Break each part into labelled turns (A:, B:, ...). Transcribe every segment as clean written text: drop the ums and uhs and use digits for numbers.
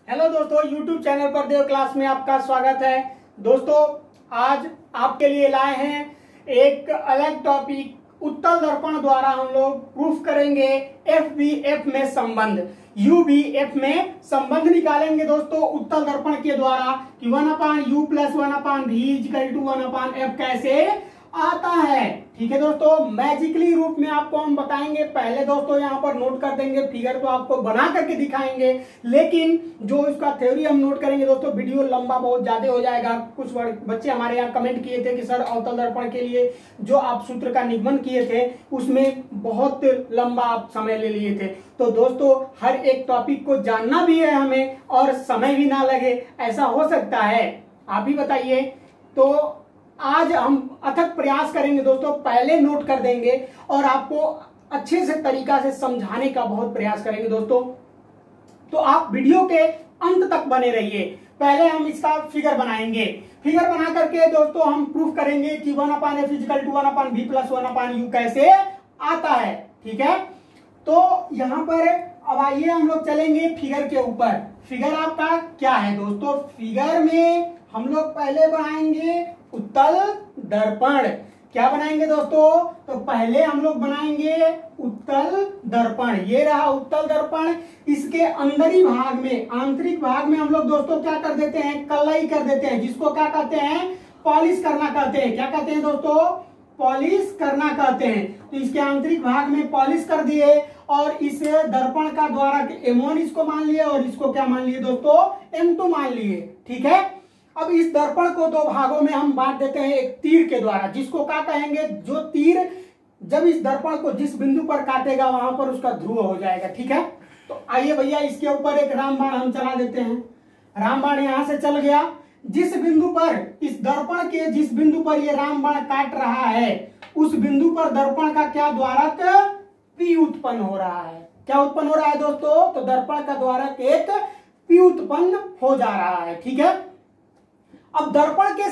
A: Hello दोस्तों, YouTube channel पर देव class में आपका स्वागत है। दोस्तों, आज आपके लिए लाए हैं एक अलग टॉपिक। उत्तल दर्पण द्वारा हम लोग प्रूफ करेंगे FBF में संबंध, UBF में संबंध निकालेंगे दोस्तों उत्तल दर्पण के द्वारा कि 1/U + 1/V = 1/F कैसे आता है। ठीक है दोस्तों, मैजिकली रूप में आपको हम बताएंगे। पहले दोस्तों यहाँ पर नोट कर देंगे, फिगर तो आपको बना करके दिखाएंगे, लेकिन जो इसका थ्योरी हम नोट करेंगे दोस्तों, वीडियो लंबा बहुत ज्यादा हो जाएगा। कुछ बच्चे हमारे यहाँ कमेंट किए थे कि सर अवतल दर्पण के लिए जो आप सूत्र का निगमन किए थे उसमें बहुत लंबा आप समय ले लिए थे। तो दोस्तों, हर एक टॉपिक को जानना भी है हमें और समय भी ना लगे, ऐसा हो सकता है? आप ही बताइए। तो आज हम अथक प्रयास करेंगे दोस्तों, पहले नोट कर देंगे और आपको अच्छे से तरीका से समझाने का बहुत प्रयास करेंगे दोस्तों। तो आप वीडियो के अंत तक बने रहिए। पहले हम इसका फिगर बनाएंगे। फिगर बना करके दोस्तों हम प्रूफ करेंगे कि 1/F = 1/V + 1/U कैसे आता है। ठीक है, तो यहाँ पर अब आइए हम लोग चलेंगे फिगर के ऊपर। फिगर आपका क्या है दोस्तों? फिगर में हम लोग पहले बनाएंगे उत्तल दर्पण। क्या बनाएंगे दोस्तों? तो पहले हम लोग बनाएंगे उत्तल दर्पण। ये रहा उत्तल दर्पण। इसके अंदरी भाग में, आंतरिक भाग में हम लोग दोस्तों क्या कर देते हैं? कलाई कर देते हैं, जिसको क्या कहते हैं? पॉलिश करना कहते हैं। क्या कहते हैं दोस्तों? पॉलिश करना कहते हैं। तो इसके आंतरिक भाग में पॉलिश कर दिए और इस दर्पण का द्वारा M1 इसको मान लिए और इसको क्या मान लिए दोस्तों? M2 मान लिए। ठीक है, अब इस दर्पण को दो भागों में हम बांट देते हैं एक तीर के द्वारा, जिसको क्या कहेंगे? जो तीर जब इस दर्पण को जिस बिंदु पर काटेगा वहां पर उसका ध्रुव हो जाएगा। ठीक है, तो आइए भैया इसके ऊपर एक रामबाण हम चला देते हैं। रामबाण यहां से चल गया। जिस बिंदु पर, इस दर्पण के जिस बिंदु पर ये रामबाण काट रहा है उस बिंदु पर दर्पण का क्या द्वारक P उत्पन्न हो रहा है। क्या उत्पन्न हो रहा है दोस्तों? तो दर्पण का द्वारक एक P उत्पन्न हो जा रहा है। ठीक है, अब दर्पण के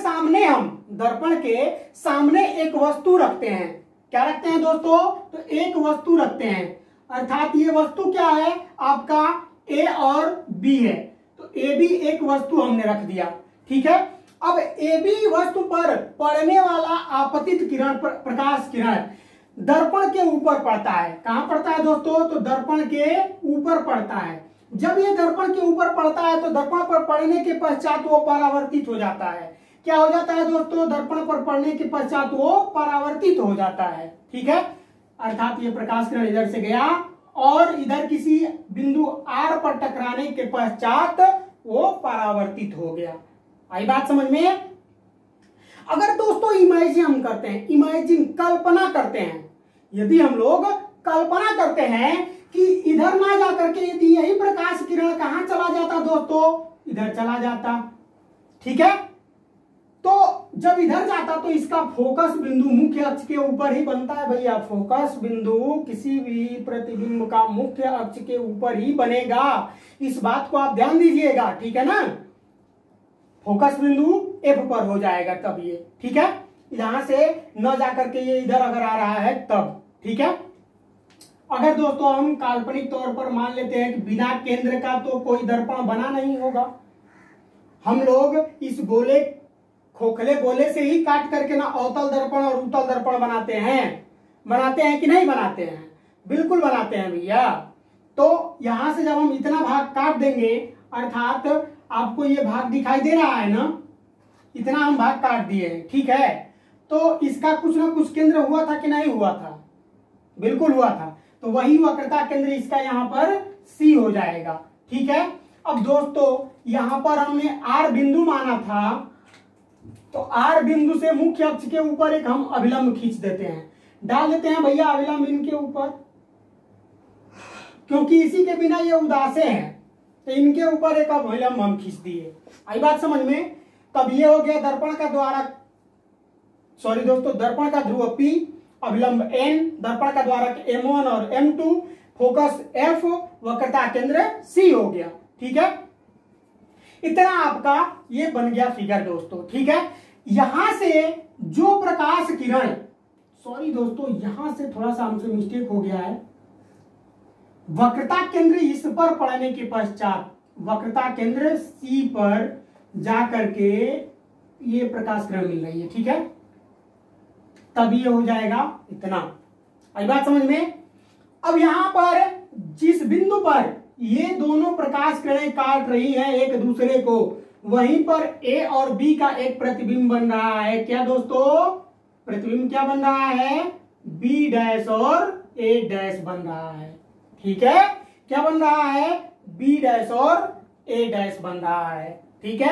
A: सामने एक वस्तु रखते हैं। क्या रखते हैं दोस्तों? तो एक वस्तु रखते हैं, अर्थात ये वस्तु क्या है? आपका A और B है। तो AB एक वस्तु हमने रख दिया। ठीक है, अब AB वस्तु पर पड़ने वाला आपतित किरण, प्रकाश किरण दर्पण के ऊपर पड़ता है। कहां पड़ता है दोस्तों? तो दर्पण के ऊपर पड़ता है। जब ये दर्पण के ऊपर पड़ता है तो दर्पण पर पड़ने के पश्चात वो परावर्तित हो जाता है। क्या हो जाता है दोस्तों? दर्पण पर पड़ने के पश्चात वो परावर्तित हो जाता है। ठीक है, अर्थात ये प्रकाश किरण इधर से गया और इधर किसी बिंदु R पर टकराने के पश्चात वो परावर्तित हो गया। आई बात समझ में? अगर दोस्तों इमेजिन हम करते हैं, इमेजिन कल्पना करते हैं, यदि हम लोग कल्पना करते हैं कि इधर ना जाकर के यदि यही प्रकाश किरण कहां चला जाता दोस्तों? इधर चला जाता। ठीक है, तो जब इधर जाता तो इसका फोकस बिंदु मुख्य अक्ष के ऊपर ही बनता है भैया। फोकस बिंदु किसी भी प्रतिबिंब का मुख्य अक्ष के ऊपर ही बनेगा। इस बात को आप ध्यान दीजिएगा। ठीक है ना, फोकस बिंदु F पर हो जाएगा तब ये। ठीक है, यहां से न जाकर के ये इधर अगर आ रहा है तब। ठीक है, अगर दोस्तों हम काल्पनिक तौर पर मान लेते हैं कि बिना केंद्र का तो कोई दर्पण बना नहीं होगा, हम लोग इस गोले, खोखले गोले से ही काट करके ना अवतल दर्पण और उत्तल दर्पण बनाते हैं कि नहीं बनाते हैं? बिल्कुल बनाते हैं भैया। तो यहां से जब हम इतना भाग काट देंगे, अर्थात आपको ये भाग दिखाई दे रहा है ना, इतना हम भाग काट दिए हैं। ठीक है, तो इसका कुछ ना कुछ केंद्र हुआ था कि नहीं हुआ था? बिल्कुल हुआ था। तो वही वक्रता केंद्र इसका यहाँ पर C हो जाएगा। ठीक है, अब दोस्तों यहां पर हमने R बिंदु माना था, तो R बिंदु से मुख्य अक्ष के ऊपर एक हम अभिलंब खींच देते हैं, डाल देते हैं भैया अभिलंब इनके ऊपर, क्योंकि इसी के बिना ये उदासे हैं तो इनके ऊपर एक अभिलंब हम खींच दिए। आई बात समझ में? तब ये हो गया दर्पण का द्वारक, सॉरी दोस्तों, दर्पण का ध्रुव P, अभिलंब N, दर्पण का द्वारक M1 और M2, फोकस F, वक्रता केंद्र C हो गया। ठीक है, इतना आपका ये बन गया फिगर दोस्तों। ठीक है, यहां से जो प्रकाश किरण, सॉरी दोस्तों यहां से थोड़ा सा हमसे मिस्टेक हो गया है, वक्रता केंद्र इस पर पड़ने के पश्चात वक्रता केंद्र C पर जा करके ये प्रकाश किरण मिल रही है, ठीक है। तब ये हो जाएगा इतना। आई बात समझ में। अब यहां पर जिस बिंदु पर ये दोनों प्रकाश किरणें काट रही हैं एक दूसरे को, वहीं पर A और B का एक प्रतिबिंब बन रहा है। क्या दोस्तों? प्रतिबिंब क्या बन रहा है? B डैश और A डैश बन रहा है, ठीक है। क्या बन रहा है? B डैश और A डैश बन रहा है, ठीक है।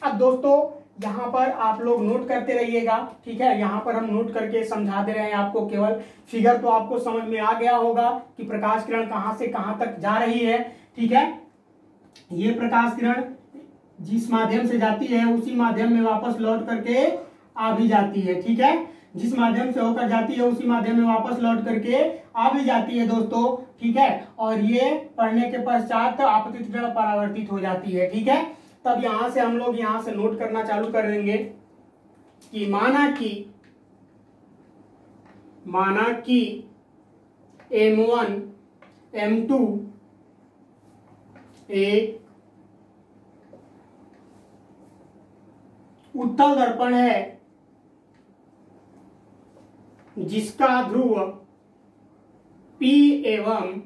A: अब दोस्तों यहां पर आप लोग नोट करते रहिएगा, ठीक है। यहां पर हम नोट करके समझा दे रहे हैं आपको, केवल फिगर तो आपको समझ में आ गया होगा कि प्रकाश किरण कहां से कहां तक जा रही है, ठीक है। ये प्रकाश किरण जिस माध्यम से जाती है उसी माध्यम में वापस लौट करके आ भी जाती है, ठीक है। जिस माध्यम से होकर जाती है उसी माध्यम में वापस लौट करके आ भी जाती है दोस्तों, ठीक है। और ये पढ़ने के पश्चात आपतित किरण परावर्तित हो जाती है, ठीक है। तब यहां से हम लोग यहां से नोट करना चालू कर देंगे कि माना कि M1 M2 एक उत्तल दर्पण है जिसका ध्रुव P एवं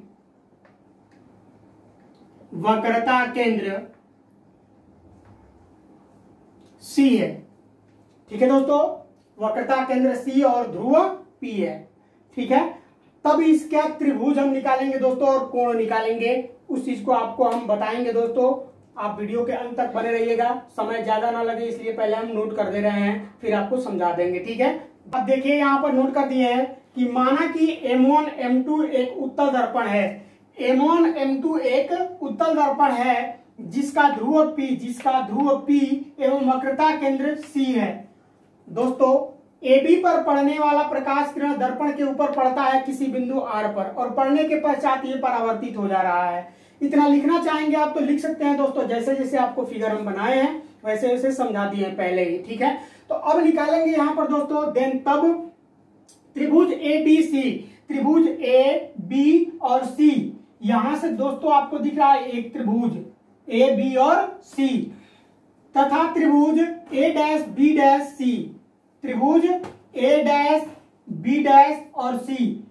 A: वक्रता केंद्र C है, ठीक है दोस्तों। वक्रता केंद्र C और ध्रुव P है, ठीक है। तब इसका त्रिभुज हम निकालेंगे दोस्तों और कोण निकालेंगे। उस चीज को आपको हम बताएंगे दोस्तों। आप वीडियो के अंत तक बने रहिएगा, समय ज्यादा ना लगे इसलिए पहले हम नोट कर दे रहे हैं, फिर आपको समझा देंगे, ठीक है। अब देखिए यहाँ पर नोट कर दिए हैं कि माना कि M1 M2 एक उत्तल दर्पण है। M1 M2 एक उत्तल दर्पण है जिसका ध्रुव P एवं वक्रता केंद्र C है। दोस्तों AB पर पड़ने वाला प्रकाश किरण दर्पण के ऊपर पड़ता है किसी बिंदु R पर, और पड़ने के पश्चात ये परावर्तित हो जा रहा है। इतना लिखना चाहेंगे आप तो लिख सकते हैं दोस्तों, जैसे जैसे आपको फिगर हम बनाए हैं वैसे वैसे समझा दिए हैं पहले ही, ठीक है। तो अब निकालेंगे यहाँ पर दोस्तों देन तब त्रिभुज ABC, त्रिभुज A B और C। यहां से दोस्तों आपको दिख रहा है एक त्रिभुज A B और C तथा त्रिभुज A dash B dash C, त्रिभुज A डैश B डैश और C।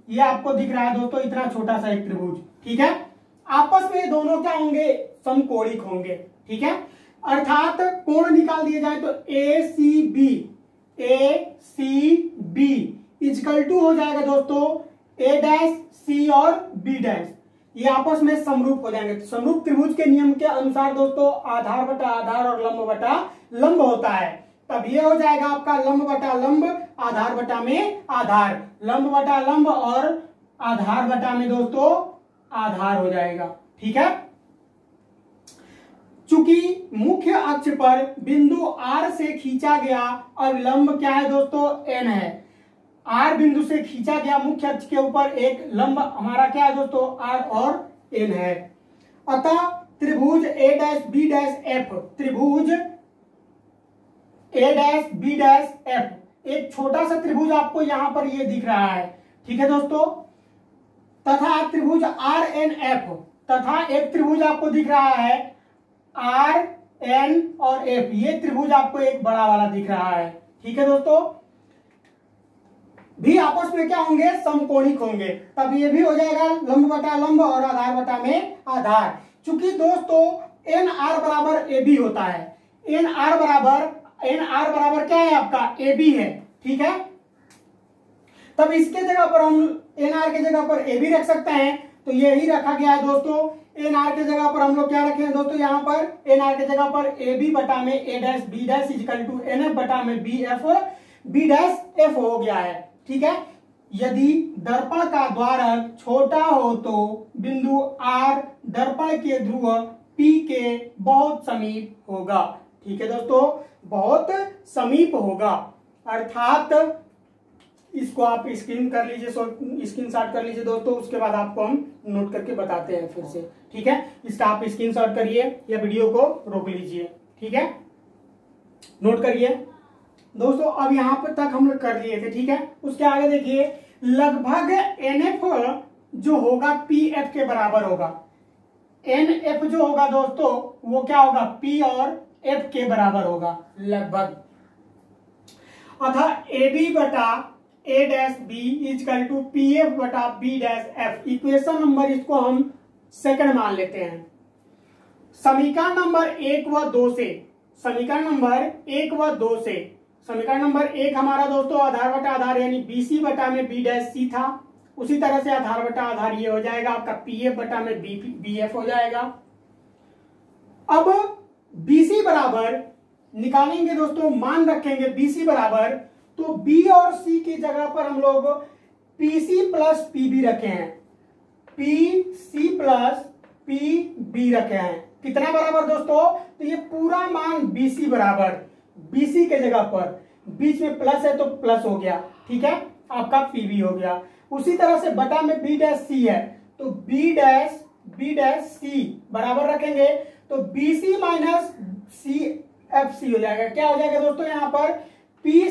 A: ये आपको दिख रहा है दोस्तों इतना छोटा सा एक त्रिभुज, ठीक है। आपस में दोनों क्या होंगे? समकोणिक होंगे, ठीक है। अर्थात कोण निकाल दिए जाए तो ACB इजकल टू हो जाएगा दोस्तों A डैश C और B डैश। ये आपस में समरूप हो जाएंगे। समरूप त्रिभुज के नियम के अनुसार दोस्तों आधार बटा आधार और लंब बटा लंब होता है। तब ये हो जाएगा आपका लंब बटा लंब, आधार बटा में आधार, लंब बटा लंब और आधार बटा में दोस्तों आधार हो जाएगा, ठीक है। चूंकि मुख्य अक्ष पर बिंदु R से खींचा गया अविलंब क्या है दोस्तों? N है। R बिंदु से खींचा गया मुख्य अक्ष के ऊपर एक लंब हमारा क्या है दोस्तों? R और N है। अतः त्रिभुज A dash B dash F, त्रिभुज A dash B dash F, एक छोटा सा त्रिभुज आपको यहां पर ये दिख रहा है, ठीक है दोस्तों। तथा त्रिभुज RNF, तथा एक त्रिभुज आपको दिख रहा है RN और F, ये त्रिभुज आपको एक बड़ा वाला दिख रहा है, ठीक है दोस्तों। भी आपस में क्या होंगे? समकोणिक होंगे। तब ये भी हो जाएगा लंब बटा लंब और आधार बटा में आधार। चूंकि दोस्तों NR बराबर AB होता है, NR बराबर क्या है आपका? AB है, ठीक है। तब इसके जगह पर हम NR के जगह पर AB रख सकते हैं, तो यही रखा गया है दोस्तों। NR के जगह पर हम लोग क्या रखे हैं दोस्तों? यहाँ पर NR के जगह पर AB बटा में A dash B dash equal to NF बटा में B डैश F हो गया है, ठीक है। यदि दर्पण का द्वारक छोटा हो तो बिंदु R दर्पण के ध्रुव P के बहुत समीप होगा, ठीक है दोस्तों, बहुत समीप होगा। अर्थात इसको आप स्क्रीनशॉट कर लीजिए दोस्तों, उसके बाद आपको हम नोट करके बताते हैं फिर से, ठीक है। इसका आप स्क्रीनशॉट करिए या वीडियो को रोक लीजिए, ठीक है, नोट करिए दोस्तों। अब यहां पर तक हम लोग कर लिए थे, ठीक है। उसके आगे देखिए लगभग NF जो होगा PF के बराबर होगा। एन एफ जो होगा दोस्तों वो क्या होगा, पी और एफ के बराबर होगा लगभग। अतः ए बी बटा A dash B equal to P F बटा B dash F. Equation number इसको हम सेकंड मान लेते हैं। समीकरण नंबर 1 व 2 से, समीकरण नंबर 1 व 2 से, समीकरण नंबर 1 हमारा दोस्तों आधार बटा आधार यानी बीसी बटा में बी डैश सी था, उसी तरह से आधार बटा आधार ये हो जाएगा आपका पी एफ बटा में बी एफ हो जाएगा। अब बीसी बराबर निकालेंगे दोस्तों, मान रखेंगे बीसी बराबर, तो बी और सी की जगह पर हम लोग पीसी प्लस पीबी रखे हैं, P C plus P B रखे हैं। कितना बराबर दोस्तों, तो ये पूरा मान बीसी बराबर, बीसी के जगह पर बीच में प्लस है तो प्लस हो गया, ठीक है, आपका पीबी हो गया। उसी तरह से बटा में बी डैश सी है तो बी डैश सी बराबर रखेंगे तो BC minus C F C हो जाएगा। क्या हो जाएगा दोस्तों, यहां पर पी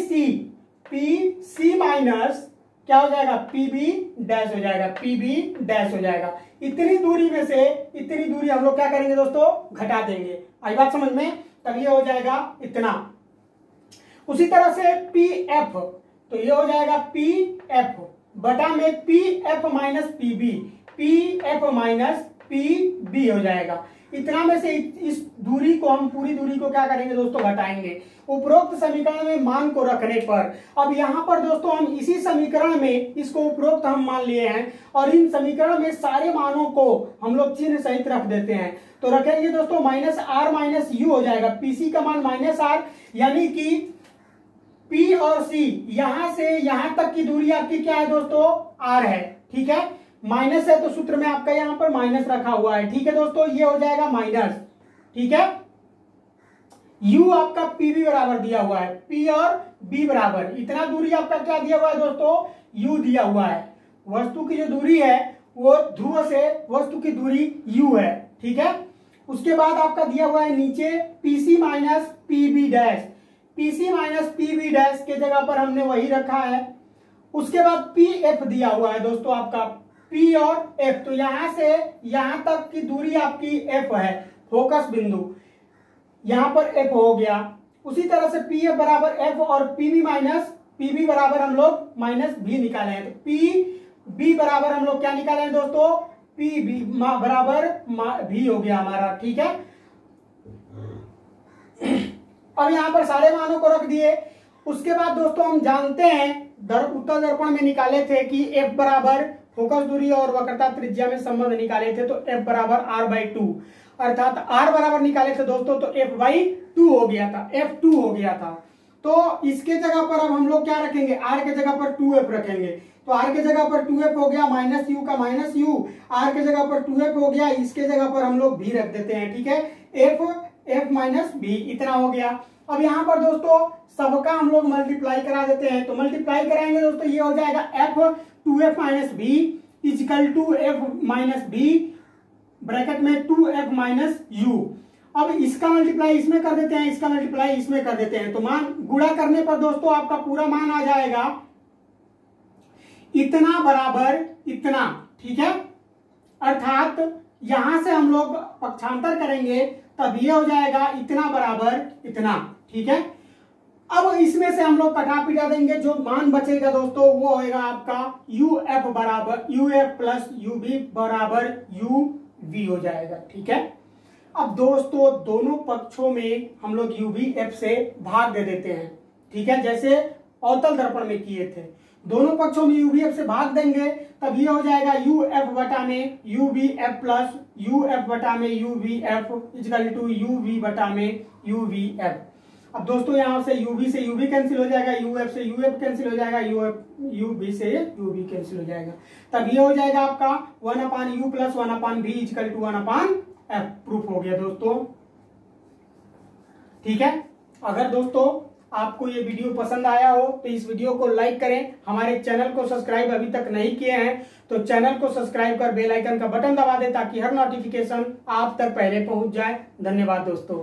A: सी माइनस क्या हो जाएगा, पीबी डैश हो जाएगा, पीबी डैश हो जाएगा। इतनी दूरी में से इतनी दूरी हम लोग क्या करेंगे दोस्तों, घटा देंगे। आई बात समझ में, तब ये हो जाएगा इतना। उसी तरह से पी एफ, तो ये हो जाएगा पी एफ बटा में P F minus PB, P F minus P B हो जाएगा। इतना में से इस दूरी को हम पूरी दूरी को क्या करेंगे दोस्तों, घटाएंगे उपरोक्त समीकरण में मान को रखने पर। अब यहाँ पर दोस्तों हम इसी समीकरण में इसको उपरोक्त हम मान लिए हैं और इन समीकरण में सारे मानों को हम लोग चिन्ह सहित रख देते हैं। तो रखेंगे दोस्तों माइनस आर माइनस यू हो जाएगा, पीसी का मान माइनस आर, यानी कि पी और सी यहां से यहां तक की दूरी आपकी क्या है दोस्तों, आर है, ठीक है, माइनस है तो सूत्र में आपका यहां पर माइनस रखा हुआ है, ठीक है दोस्तों, ये हो जाएगा माइनस, ठीक है। u आपका पीबी बराबर दिया हुआ है, पी और बी बराबर, इतना दूरी आपका क्या दिया हुआ है दोस्तों, u दिया हुआ है। वस्तु की जो दूरी है वो ध्रुव से वस्तु की दूरी u है, ठीक है। उसके बाद आपका दिया हुआ है नीचे PC minus PB dash, PC minus PB dash के जगह पर हमने वही रखा है। उसके बाद पी एफ दिया हुआ है दोस्तों आपका, पी और एफ, तो यहां से यहां तक की दूरी आपकी एफ है, फोकस बिंदु, यहां पर एफ हो गया। उसी तरह से पी एफ बराबर एफ और पीबी माइनस पीबी बराबर हम लोग माइनस भी निकाले हैं, तो पी बी बराबर हम लोग क्या निकाले हैं दोस्तों, पी बी बराबर भी हो गया हमारा, ठीक है। अब यहां पर सारे मानों को रख दिए। उसके बाद दोस्तों हम जानते हैं उत्तल दर्पण में निकाले थे कि f बराबर फोकस दूरी और वक्रता त्रिज्या में संबंध निकाले थे, तो f बराबर r/2, अर्थात r बराबर निकाले थे दोस्तों तो f/2 हो गया था, f2 हो गया था। तो इसके जगह पर अब हम लोग क्या रखेंगे, r के जगह पर 2f रखेंगे, तो r के जगह पर 2f हो गया, माइनस यू का माइनस यू, r के जगह पर 2f हो गया, इसके जगह पर हम लोग भी रख देते हैं, ठीक है, f माइनस बी, इतना हो गया। अब यहाँ पर दोस्तों सबका हम लोग मल्टीप्लाई करा देते हैं, तो मल्टीप्लाई कराएंगे दोस्तों, ये हो जाएगा f 2f minus B equal to f minus B bracket में 2f माइनस यू। अब इसका मल्टीप्लाई इसमें कर देते हैं, इसका मल्टीप्लाई इसमें कर देते हैं, तो मान गुणा करने पर दोस्तों आपका पूरा मान आ जाएगा इतना बराबर इतना, ठीक है। अर्थात यहां से हम लोग पक्षांतर करेंगे तब ये हो जाएगा इतना बराबर इतना, ठीक है। अब इसमें से हम लोग कटा पिटा देंगे, जो मान बचेगा दोस्तों वो होगा आपका यूएफ बराबर यूएफ प्लस यूबी बराबर यूवी हो जाएगा, ठीक है। अब दोस्तों दोनों पक्षों में हम लोग यूवी एफ से भाग दे देते हैं, ठीक है, जैसे अवतल दर्पण में किए थे। दोनों पक्षों में यूवीएफ से भाग देंगे तब ये हो जाएगा यूएफ बटा में यूवीएफ प्लस यूएफ बटा में यूवीएफ इक्वल टू यूवी बटा में यूवीएफ। अब दोस्तों यहां से यूवी से यूवी कैंसिल हो जाएगा, यूएफ से यूएफ कैंसिल हो जाएगा, यूवी से यूवी कैंसिल हो जाएगा, तब ये हो जाएगा आपका 1/u plus 1/v equal to 1/f। Proof हो गया दोस्तों, ठीक है। अगर दोस्तों आपको ये वीडियो पसंद आया हो तो इस वीडियो को लाइक करें। हमारे चैनल को सब्सक्राइब अभी तक नहीं किए हैं तो चैनल को सब्सक्राइब कर बेल आइकन का बटन दबा दें ताकि हर नोटिफिकेशन आप तक पहले पहुंच जाए। धन्यवाद दोस्तों।